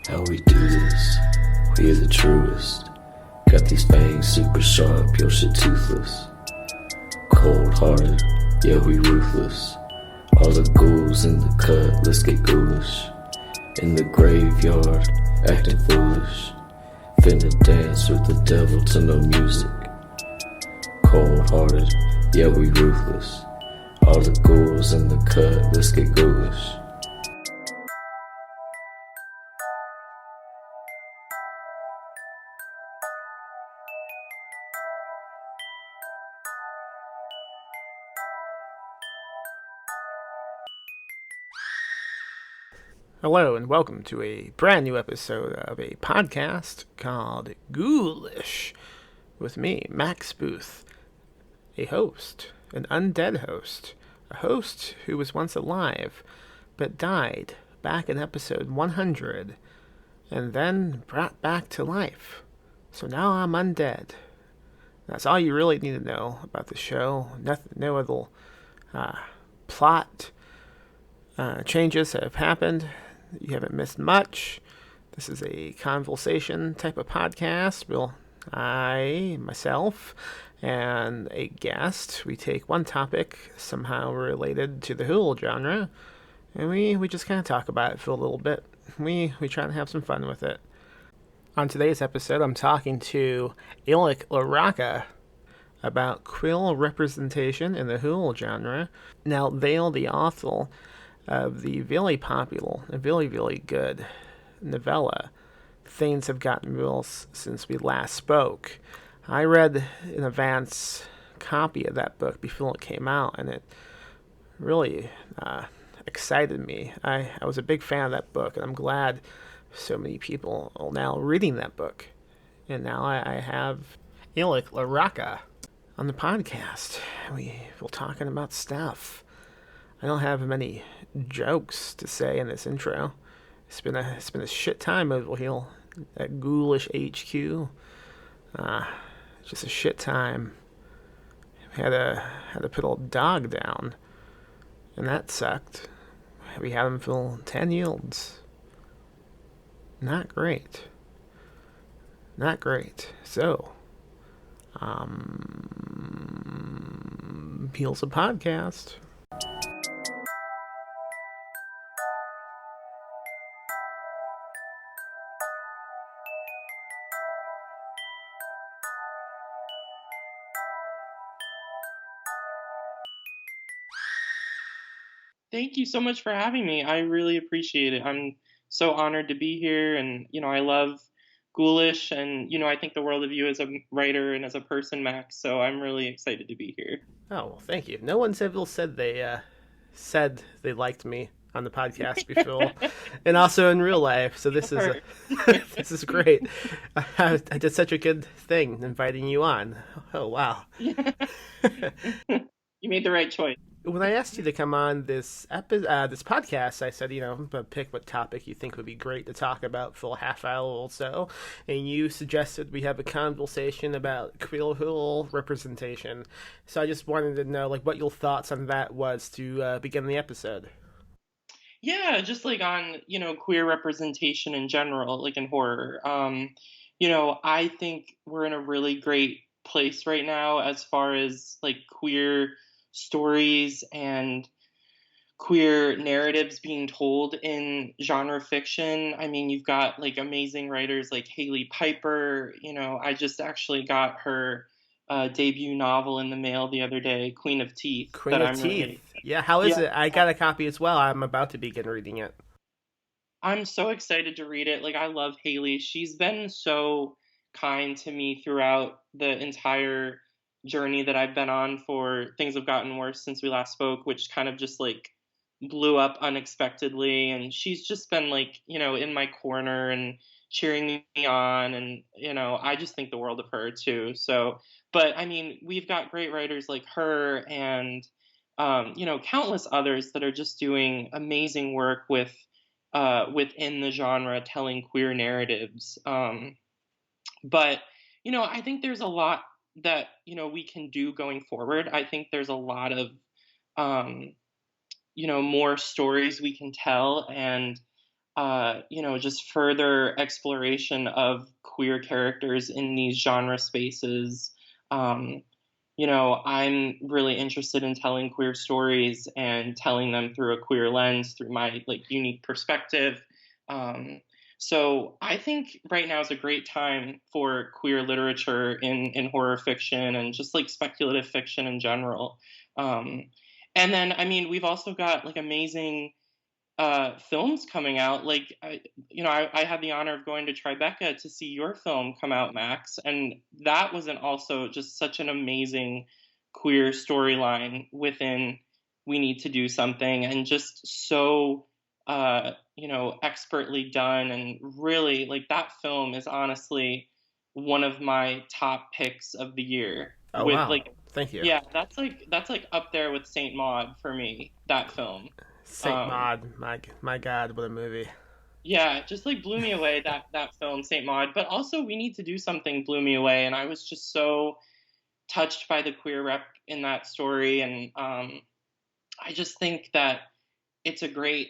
How we do this, we are the truest. Got these fangs super sharp, your shit toothless. Cold-hearted, yeah we ruthless. All the ghouls in the cut, let's get ghoulish. In the graveyard, acting foolish. Finna dance with the devil to no music. Cold-hearted, yeah we ruthless. All the ghouls in the cut, let's get ghoulish. Hello and welcome to a brand new episode of a podcast called Ghoulish with me, Max Booth, a host, an undead host, a host who was once alive but died back in episode 100 and then brought back to life. So now I'm undead. That's all you really need to know about the show. Nothing, no other plot changes have happened. You haven't missed much. This is a conversation type of podcast. I, myself, and a guest, we take one topic somehow related to the Ghoulish genre, and we just kind of talk about it for a little bit. We try to have some fun with it. On today's episode, I'm talking to LaRocca about quill representation in the Ghoulish genre. Now, Vale, the author of the very popular and very good novella Things Have Gotten Worse Since We Last Spoke. I read an advance copy of that book before it came out, and it really excited me. I was a big fan of that book, and I'm glad so many people are now reading that book. And now I have LaRocca on the podcast. We're talking about stuff. I don't have many jokes to say in this intro. It's been a shit time over here at Ghoulish HQ. Just a shit time. Had to put a dog down, and that sucked. We had him for 10 years. Not great. So, here's a podcast. Thank you so much for having me. I really appreciate it. I'm so honored to be here, and I love Ghoulish, and I think the world of you as a writer and as a person, Max. So I'm really excited to be here. Oh, well, thank you. No one's ever said they liked me on the podcast before, and also in real life. So this is this is great. I did such a good thing inviting you on. Oh wow! You made the right choice. When I asked you to come on this podcast, I said, pick what topic you think would be great to talk about for a half hour or so, and you suggested we have a conversation about quill representation. So I just wanted to know, what your thoughts on that was to begin the episode. Yeah, just on queer representation in general, in horror. I think we're in a really great place right now as far as queer stories and queer narratives being told in genre fiction. I mean, you've got amazing writers like Haley Piper. I just actually got her debut novel in the mail the other day, Queen of Teeth. Yeah, how is it? I got a copy as well. I'm about to begin reading it. I'm so excited to read it. I love Haley. She's been so kind to me throughout the entire journey that I've been on for Things Have Gotten Worse Since We Last Spoke, which kind of just blew up unexpectedly. And she's just been in my corner and cheering me on. And, I just think the world of her too. So, but I mean, we've got great writers like her and, countless others that are just doing amazing work within the genre, telling queer narratives. But, I think there's a lot that we can do going forward. I think there's a lot of more stories we can tell, and just further exploration of queer characters in these genre spaces. Um, I'm really interested in telling queer stories and telling them through a queer lens, through my like unique perspective. Um, so I think right now is a great time for queer literature in horror fiction and just like speculative fiction in general. Um, and then, I mean, we've also got like amazing films coming out. Like, I had the honor of going to Tribeca to see your film come out, Max, and that was also just such an amazing queer storyline within We Need to Do Something, and just so expertly done, and really like that film is honestly one of my top picks of the year. Oh With wow, like, thank you. yeah, that's like up there with Saint Maud for me. That film. Saint Um, Maud, my God, what a movie. yeah, it just like blew me away, that film Saint Maud, but also We Need to Do Something blew me away, and I was just so touched by the queer rep in that story, and I just think that it's a great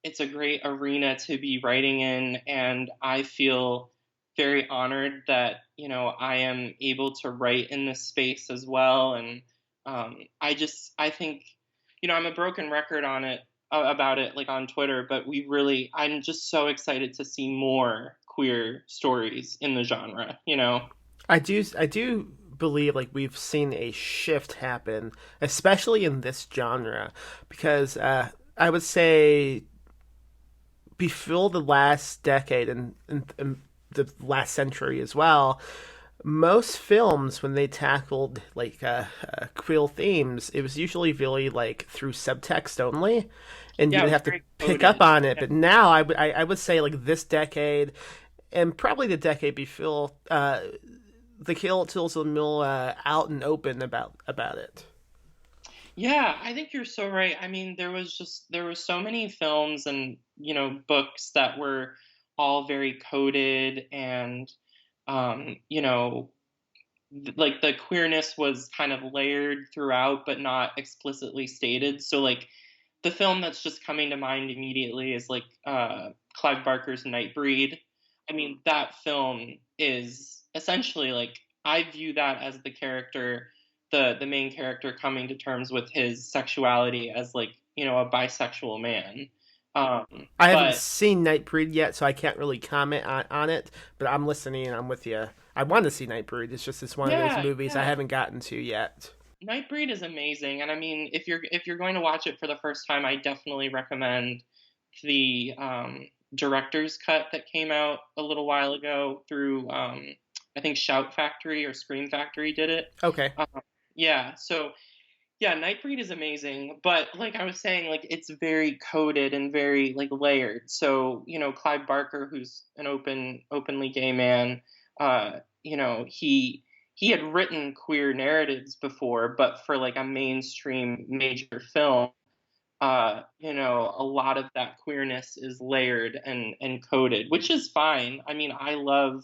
it's a great arena to be writing in, and I feel very honored that I am able to write in this space as well, and I think I'm a broken record on it about it like on Twitter, but I'm just so excited to see more queer stories in the genre. I do believe like we've seen a shift happen, especially in this genre, because I would say before the last decade and the last century as well, most films when they tackled like queer themes, it was usually really like through subtext only, and you Yeah, it would was have to very pick up coded. on it. Yeah. But now I would say like this decade and probably the decade before, the kill tills a more out and open about it. Yeah, I think you're so right. I mean, there was so many films and, books that were all very coded, and um, you know, like the queerness was kind of layered throughout but not explicitly stated. So like the film that's just coming to mind immediately is like Clive Barker's Nightbreed. I mean, that film is essentially like, I view that as the main character coming to terms with his sexuality as like a bisexual man. Um, I haven't but seen Nightbreed yet, so I can't really comment on it. But I'm listening and I'm with you. I want to see Nightbreed. It's just it's one of those yeah, movies I yeah, haven't gotten to yet. Nightbreed is amazing, and I mean, if you're going to watch it for the first time, I definitely recommend the director's cut that came out a little while ago through I think Shout Factory or Scream Factory did it. Okay. Um, yeah, so yeah, Nightbreed is amazing, but like I was saying, like it's very coded and very like layered. So Clive Barker, who's an openly gay man, he had written queer narratives before, but for like a mainstream major film, a lot of that queerness is layered and coded, which is fine. I mean, I love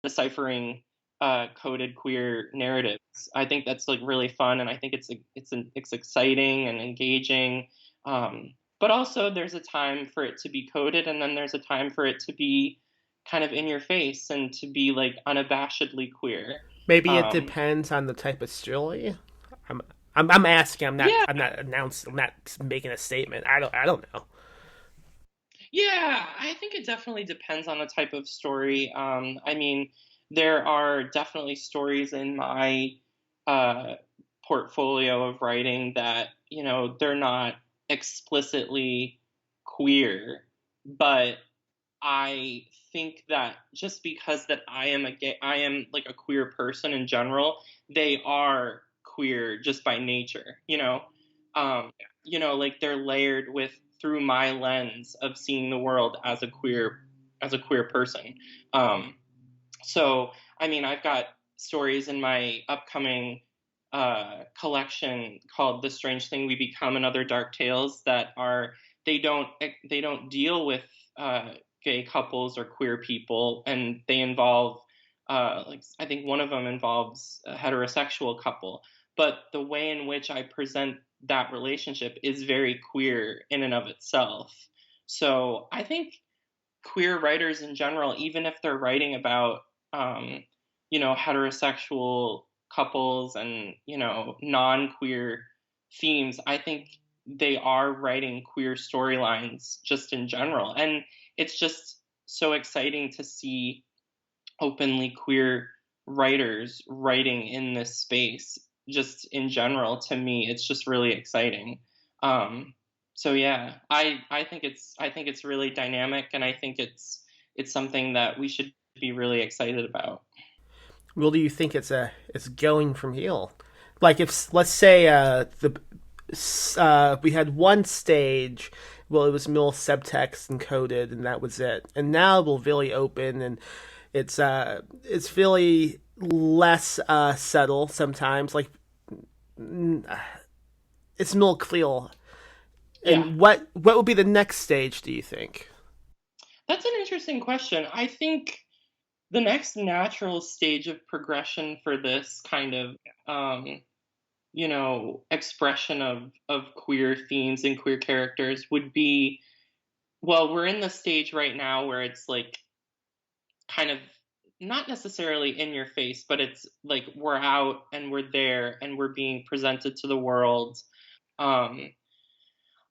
deciphering coded queer narratives. I think that's like really fun, and I think it's exciting and engaging. But also, there's a time for it to be coded, and then there's a time for it to be kind of in your face and to be like unabashedly queer. Maybe it Um, depends on the type of story. I'm I'm asking. yeah, I'm not announcing. I'm not making a statement. I don't know. Yeah, I think it definitely depends on the type of story. I mean, there are definitely stories in my uh, portfolio of writing that, they're not explicitly queer, but I think that just because that I am like a queer person in general, they are queer just by nature, um, like they're layered with through my lens of seeing the world as a queer person. Um, so I mean, I've got stories in my upcoming collection called "The Strange Thing We Become" and Other Dark Tales that are they don't deal with uh, gay couples or queer people, and they involve like I think one of them involves a heterosexual couple, but the way in which I present that relationship is very queer in and of itself. So I think queer writers in general, even if they're writing about, um, heterosexual couples and, non-queer themes, I think they are writing queer storylines just in general. And it's just so exciting to see openly queer writers writing in this space just in general. To me, it's just really exciting. um so yeah, I think it's really dynamic, and I think it's something that we should be really excited about. Well, do you think it's going from here? Like if let's say the we had one stage, well, it was more subtext and coded, and that was it. And now we're really open, and it's really less subtle sometimes. Like it's more clear. Yeah, And what would be the next stage? Do you think? that's an interesting question. I think the next natural stage of progression for this kind of um expression of queer themes and queer characters would be, well, we're in the stage right now where it's like kind of not necessarily in your face, but it's like we're out and we're there and we're being presented to the world. um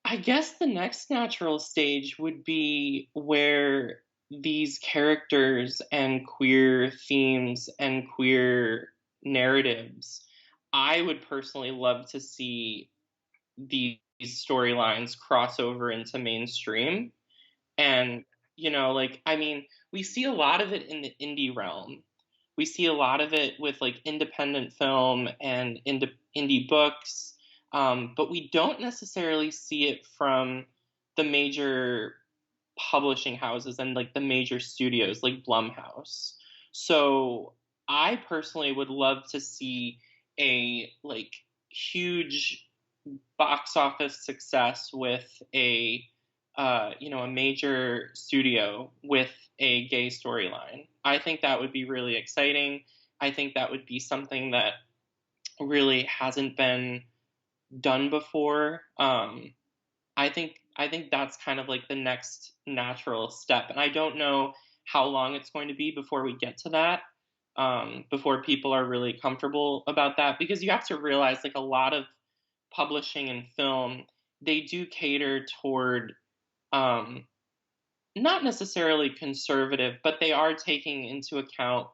I guess the next natural stage would be where these characters and queer themes and queer narratives, I would personally love to see these storylines cross over into mainstream. And, like, I mean, we see a lot of it in the indie realm. We see a lot of it with like independent film and indie books, but we don't necessarily see it from the major publishing houses and like the major studios like Blumhouse. So I personally would love to see a like huge box office success with a major studio with a gay storyline. I think that would be really exciting. I think that would be something that really hasn't been done before. I think that's kind of like the next natural step, and I don't know how long it's going to be before we get to that. Before people are really comfortable about that, because you have to realize like a lot of publishing and film, they do cater toward, um, not necessarily conservative, but they are taking into account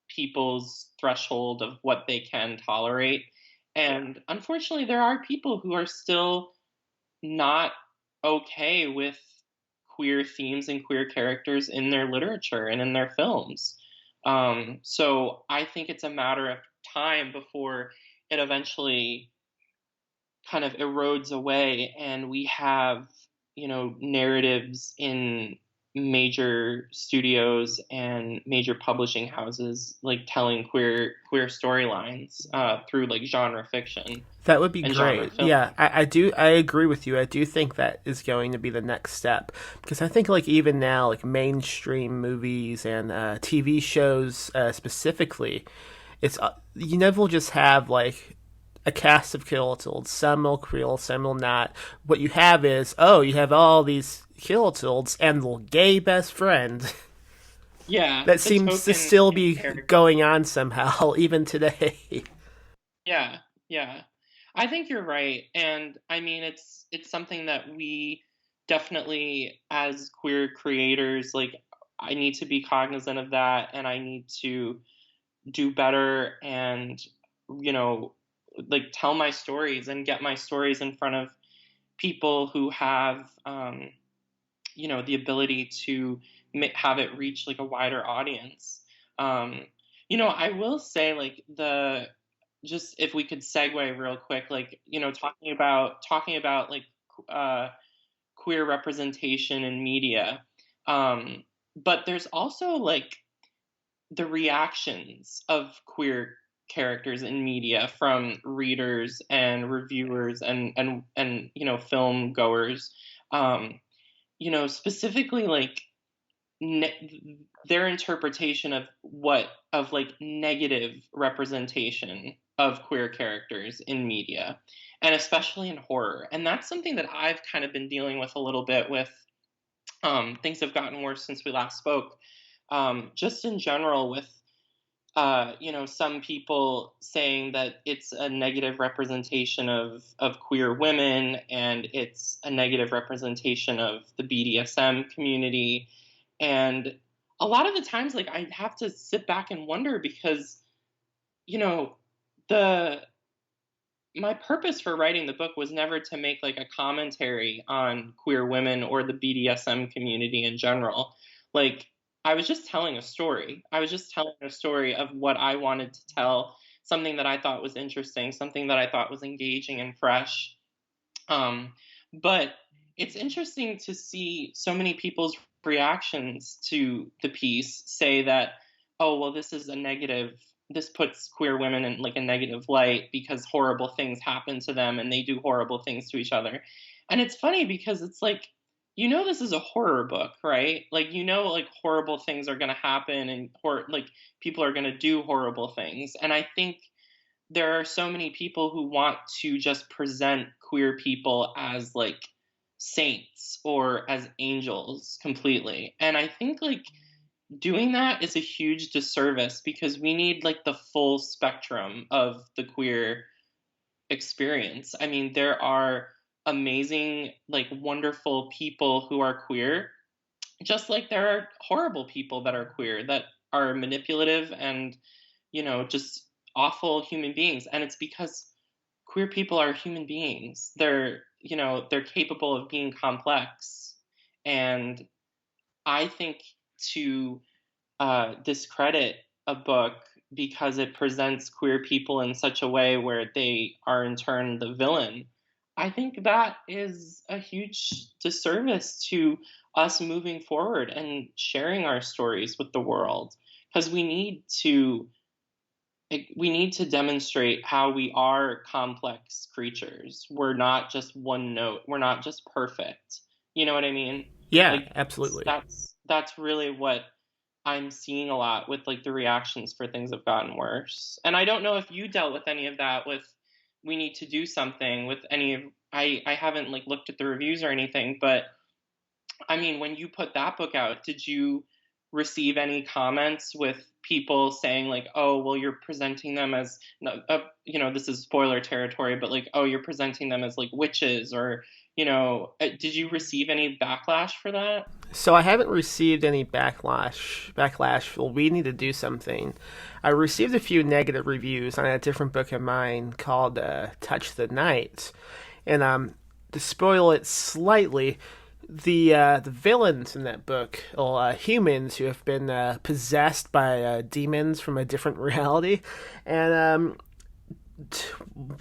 people's threshold of what they can tolerate. And unfortunately, there are people who are still not okay with queer themes and queer characters in their literature and in their films. So I think it's a matter of time before it eventually kind of erodes away and we have, narratives in major studios and major publishing houses like telling queer storylines through like genre fiction That would be and genre great. film. Yeah, I agree with you. I do think that is going to be the next step because I think like even now like mainstream movies and TV shows specifically, it's you never will just have like a cast of kills. Some will kill, some will not. What you have is you have all these kills and the gay best friend Yeah, that the seems to token still gay be character. going on somehow even today. Yeah, yeah. I think you're right. And I mean it's something that we definitely as queer creators, like, I need to be cognizant of that, and I need to do better and, you know like, tell my stories and get my stories in front of people who have, the ability to have it reach like a wider audience. um I will say, like, the just if we could segue real quick, like, talking about like uh queer representation in media. But there's also like the reactions of queer characters in media from readers and reviewers and film goers. um Specifically, like, their interpretation of like negative representation of queer characters in media, and especially in horror. And that's something that I've kind of been dealing with a little bit with Things have gotten worse since we last spoke. Just in general, with some people saying that it's a negative representation of queer women, and it's a negative representation of the BDSM community. And a lot of the times, like, I have to sit back and wonder because, you know, the my purpose for writing the book was never to make like a commentary on queer women or the BDSM community in general. Like, I was just telling a story. I was just telling a story of what I wanted to tell, something that I thought was interesting, something that I thought was engaging and fresh. But it's interesting to see so many people's reactions to the piece say that, oh, well, this is a negative. This puts queer women in like a negative light because horrible things happen to them and they do horrible things to each other. And it's funny because it's like, this is a horror book, right? Like, like horrible things are going to happen, and like people are going to do horrible things. And I think there are so many people who want to just present queer people as like saints or as angels completely. And I think like doing that is a huge disservice because we need like the full spectrum of the queer experience. I mean, there are amazing, like wonderful people who are queer, just like there are horrible people that are queer that are manipulative and, just awful human beings. And it's because queer people are human beings. They're capable of being complex. And I think to discredit a book because it presents queer people in such a way where they are in turn the villain, I think that is a huge disservice to us moving forward and sharing our stories with the world, because we need to demonstrate how we are complex creatures. We're not just one note. We're not just perfect. You know what I mean? Yeah, Like, absolutely. that's really what I'm seeing a lot with like the reactions for Things Have Gotten Worse. And I don't know if you dealt with any of that with We Need to Do Something with any of I haven't like looked at the reviews or anything, but I mean, when you put that book out, did you receive any comments with people saying like, "Oh, well, you're presenting them as, this is spoiler territory, but like, oh, you're presenting them as like witches," or, did you receive any backlash for that? So I haven't received any backlash. Well, we need to do something. I received a few negative reviews on a different book of mine called Touch the Night, and to spoil it slightly, the villains in that book are humans who have been possessed by demons from a different reality, and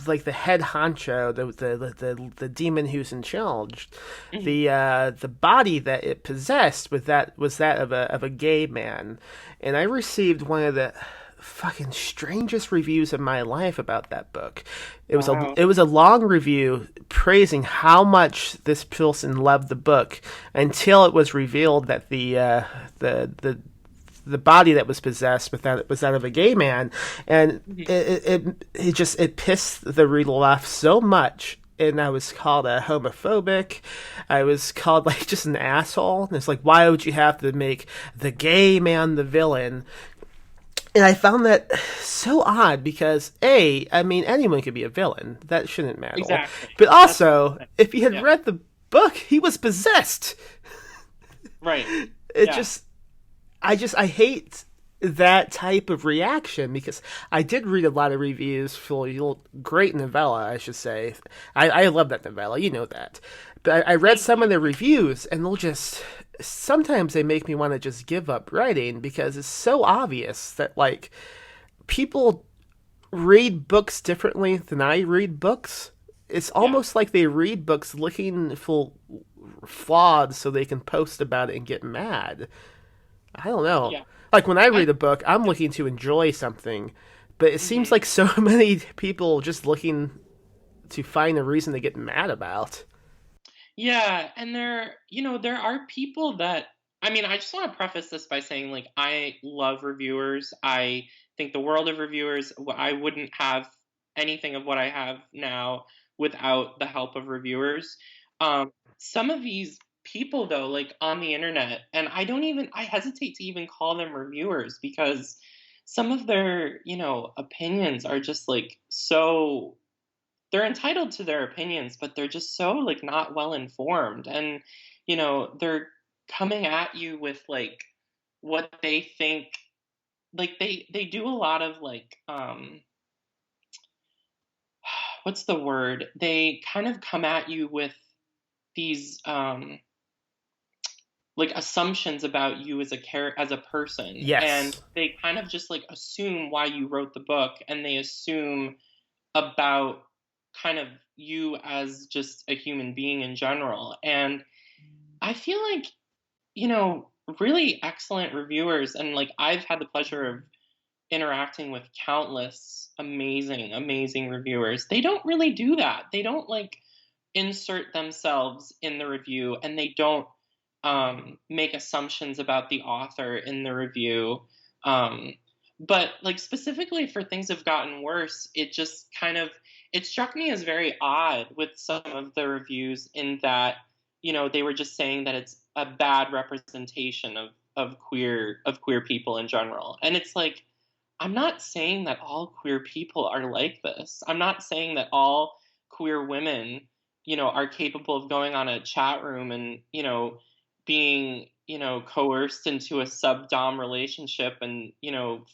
like the head honcho, the demon who's in charge, the body that it possessed was that of a gay man, and I received one of the fucking strangest reviews of my life about that book. Wow. It was a long review praising how much this person loved the book until it was revealed that the body that was possessed was that of a gay man, and it pissed the reader off so much. And I was called a homophobic. I was called like just an asshole. And it's like, why would you have to make the gay man the villain? And I found that so odd because I mean, anyone could be a villain. That shouldn't matter. Exactly. But That's also, if you had yeah. read the book, he was possessed. Right. It Yeah. I hate that type of reaction because I did read a lot of reviews for your great novella, I should say. I love that novella, you know that. But I read Thank some you. of the reviews, and sometimes they make me want to just give up writing because it's so obvious that, like, people read books differently than I read books. It's Yeah. almost like they read books looking for flaws so they can post about it and get mad. I don't know. Yeah. Like when I I read a book, I'm looking to enjoy something, but it seems mhm. like so many people just looking to find a reason to get mad about. Yeah, and there are people that, I mean, I just want to preface this by saying like I love reviewers. I think the world of reviewers. I wouldn't have anything of what I have now without the help of reviewers. Some of these people though, like on the internet, and I hesitate to even call them reviewers because some of their, opinions are just like so they're entitled to their opinions, but they're just so like not well informed, and they're coming at you with like what they think, like they do a lot of like what's the word? They kind of come at you with these like assumptions about you as as a person, and Yes. they kind of just like assume why you wrote the book, and they assume about kind of you as just a human being in general. And I feel like, you know, really excellent reviewers, and like I've had the pleasure of interacting with countless amazing, amazing reviewers. They don't really do that. They don't like insert themselves in the review, and they don't make assumptions about the author in the review. Um, but like specifically for Things Have Gotten Worse, it struck me as very odd with some of the reviews in that, they were just saying that it's a bad representation of queer people in general. And it's like, I'm not saying that all queer people are like this. I'm not saying that all queer women, are capable of going on a chat room and, being, coerced into a sub-dom relationship and,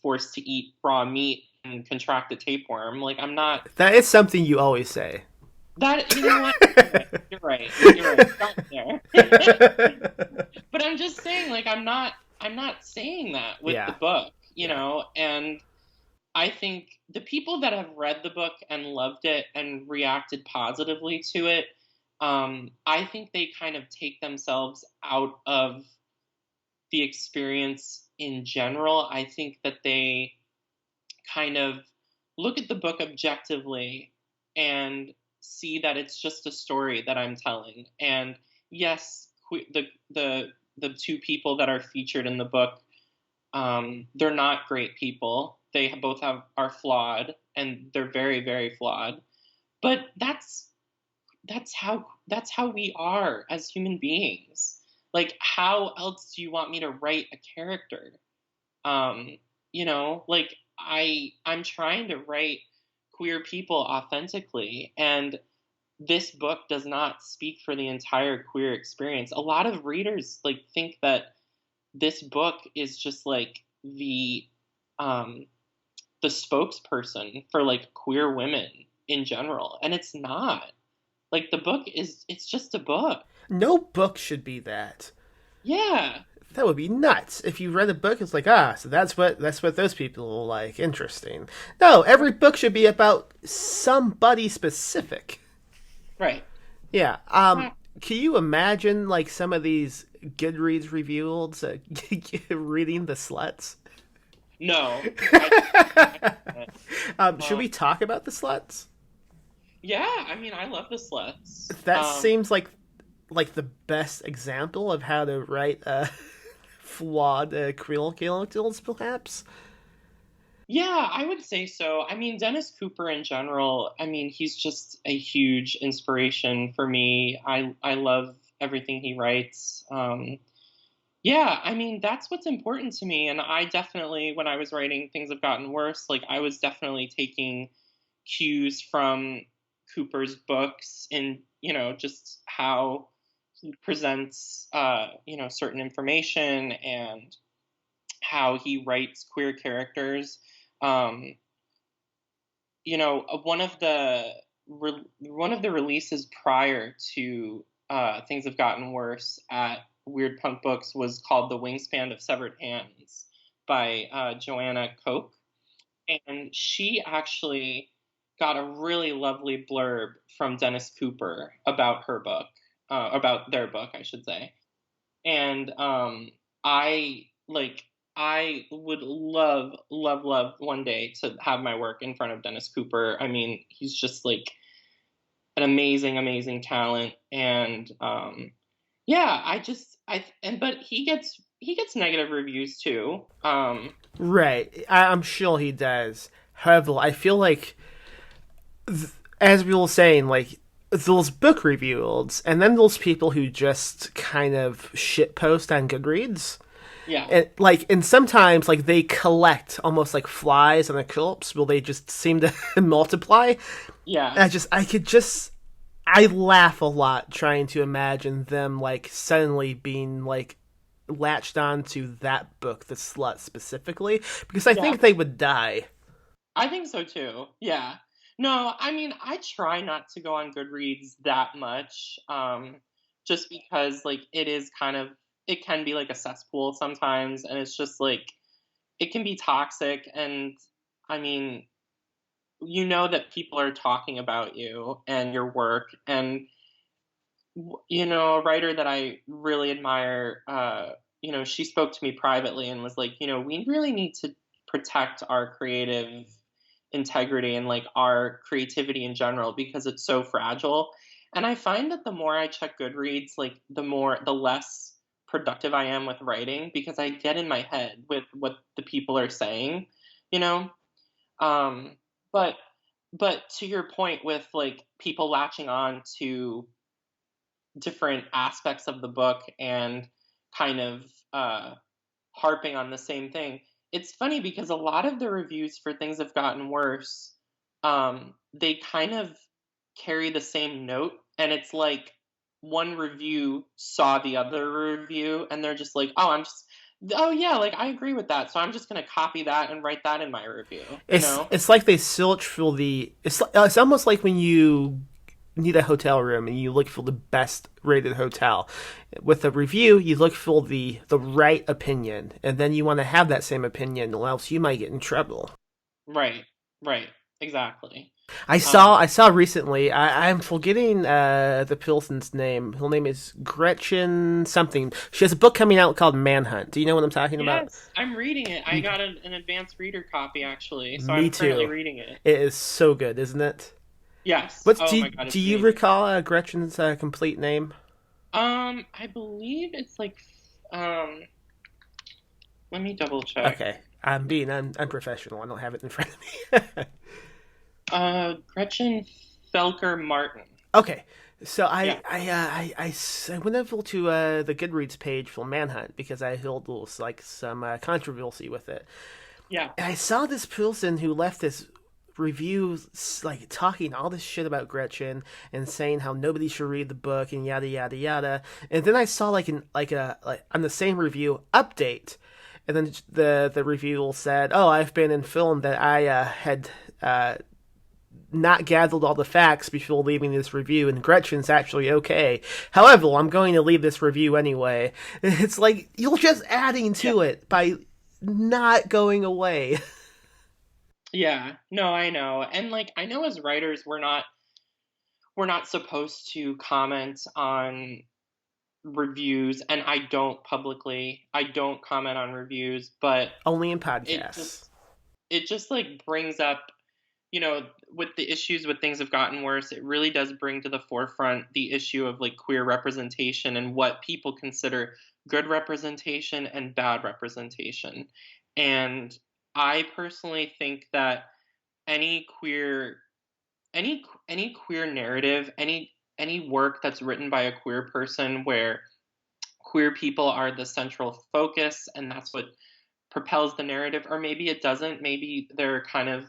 forced to eat raw meat and contract a tapeworm. Like, I'm not That is something you always say. that, you know what? You're right. You're right. Stop there. But I'm just saying, like, I'm not saying that with the Yeah. book, Yeah. and I think the people that have read the book and loved it and reacted positively to it, I think they kind of take themselves out of the experience in general. I think that they kind of look at the book objectively and see that it's just a story that I'm telling. And yes, the two people that are featured in the book, they're not great people. They both are flawed, and they're very, very flawed. But that's how we are as human beings. Like, how else do you want me to write a character? Like I'm trying to write queer people authentically, and this book does not speak for the entire queer experience. A lot of readers like think that this book is just like um the spokesperson for like queer women in general, and it's not. Like, the book it's just a book. No book should be that. Yeah. That would be nuts. If you read a book, it's like, so that's what those people will like. Interesting. No, every book should be about somebody specific. Right. Yeah. Uh, Can you imagine like some of these Goodreads reviews reading the sluts? no. Should we talk about the sluts? Yeah, I mean, I love the sluts. That seems like the best example of how to write flawed creel kills, perhaps. Yeah, I would say so. I mean, Dennis Cooper in general, I mean, he's just a huge inspiration for me. I love everything he writes. Yeah, I mean, that's what's important to me. And I definitely, when I was writing Things Have Gotten Worse, like, I was definitely taking cues from Cooper's books and, just how he presents, certain information, and how he writes queer characters. Um, one of the releases prior to Things Have Gotten Worse at Weird Punk Books was called The Wingspan of Severed Hands by Joanna Koch, and she actually got a really lovely blurb from Dennis Cooper about her book, about their book, I should say. And I like I would love, love, love one day to have my work in front of Dennis Cooper. I mean, he's just like an amazing, amazing talent, and yeah, but he gets negative reviews too. Right. I'm sure he does. However, I feel like, as we were saying, like those book reviews, and then those people who just kind of shitpost on Goodreads. Yeah. And sometimes like they collect almost like flies on a corpse, will they just seem to multiply. Yeah. I laugh a lot trying to imagine them like suddenly being like latched onto that book, the slut specifically, because I Yeah. think they would die. I think so too. Yeah. No, I mean, I try not to go on Goodreads that much, just because like it can be like a cesspool sometimes, and it's just like it can be toxic. And I mean, you know that people are talking about you and your work, and a writer that I really admire, she spoke to me privately and was like, we really need to protect our creative integrity and like our creativity in general because it's so fragile. And I find that the more I check Goodreads, like the less productive I am with writing because I get in my head with what the people are saying, you know? Um, but to your point with like people latching on to different aspects of the book and kind of harping on the same thing. It's funny because a lot of the reviews for things have gotten worse. They kind of carry the same note, and it's like one review saw the other review, and they're just like, oh yeah, like I agree with that, so I'm just gonna copy that and write that in my review. You know? It's like they search for the. It's almost like when you need a hotel room and you look for the best rated hotel. With a review, you look for the right opinion, and then you want to have that same opinion, or else you might get in trouble. Right. Right. Exactly. I saw recently. I'm forgetting the person's name. Her name is Gretchen something. She has a book coming out called Manhunt. Do you know what I'm talking about? Yes, I'm reading it. I got an advanced reader copy actually, so Me I'm currently too. reading it. It is so good, isn't it? Yes. What Oh do my god, do it's you amazing. recall Gretchen's complete name? I believe it's like um let me double check. Okay, I'm being unprofessional. I don't have it in front of me. Gretchen Felker Martin. Okay, so Yeah. I went over to the Goodreads page for Manhunt because I heard there was like some controversy with it. Yeah. And I saw this person who left this review like talking all this shit about Gretchen and saying how nobody should read the book and yada yada yada. And then I saw like on the same review update, and then the review said, "Oh, I've been informed that I had not gathered all the facts before leaving this review, and Gretchen's actually okay. However, I'm going to leave this review anyway." It's like you're just adding to it by not going away. Yeah. No, I know. And like I know as writers we're not supposed to comment on reviews, and I don't comment on reviews, but Only in it podcasts. just it just like brings up, with the issues with things have gotten worse, it really does bring to the forefront the issue of like queer representation and what people consider good representation and bad representation. And I personally think that any queer any queer narrative, any work that's written by a queer person where queer people are the central focus and that's what propels the narrative, or maybe it doesn't, maybe they're kind of,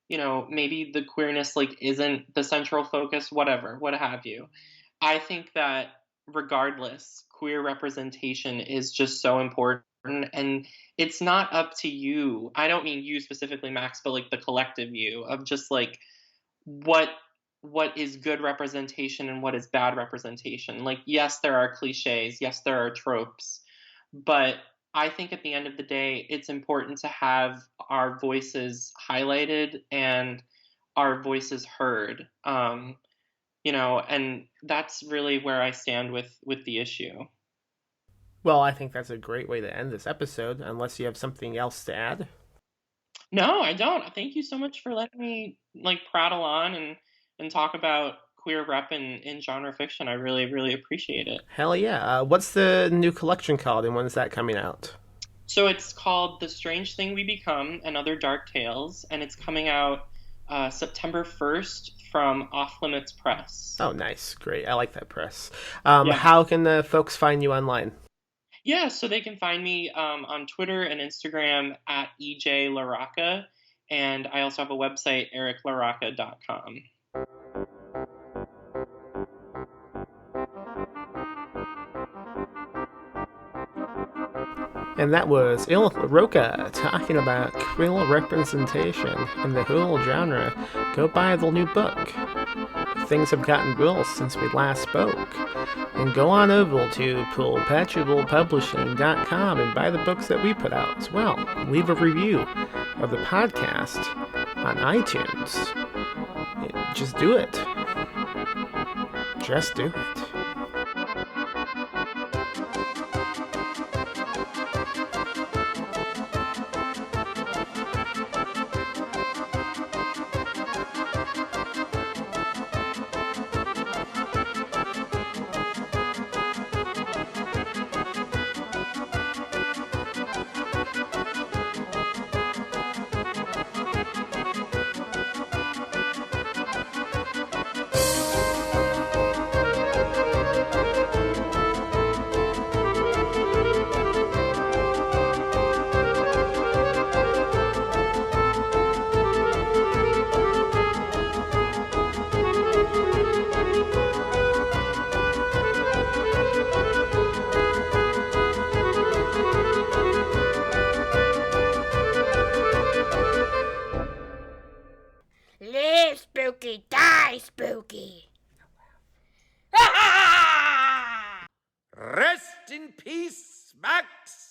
maybe the queerness like isn't the central focus, whatever, what have you. I think that regardless, queer representation is just so important, and it's not up to you. I don't mean you specifically, Max, but like the collective you of just like what is good representation and what is bad representation. Like, yes, there are cliches, yes, there are tropes, but I think at the end of the day, it's important to have our voices highlighted and our voices heard. And that's really where I stand with the issue. Well, I think that's a great way to end this episode, unless you have something else to add. No, I don't. Thank you so much for letting me like prattle on and talk about queer rep in genre fiction. I really, really appreciate it. Hell yeah. What's the new collection called, and when is that coming out? So it's called The Strange Thing We Become and Other Dark Tales, and it's coming out September 1st from Off Limits Press. Oh, nice. Great. I like that press. Yeah. How can the folks find you online? Yeah, so they can find me on Twitter and Instagram at EJ LaRocca, and I also have a website, ericlarocca.com. And that was LaRocca talking about queer representation in the whole genre. Go buy the new book. Things have gotten worse since we last spoke. And go on over to perpetualpublishing.com and buy the books that we put out as well. Leave a review of the podcast on iTunes. Just do it. Just do it. Live spooky, die spooky. Rest in peace, Max.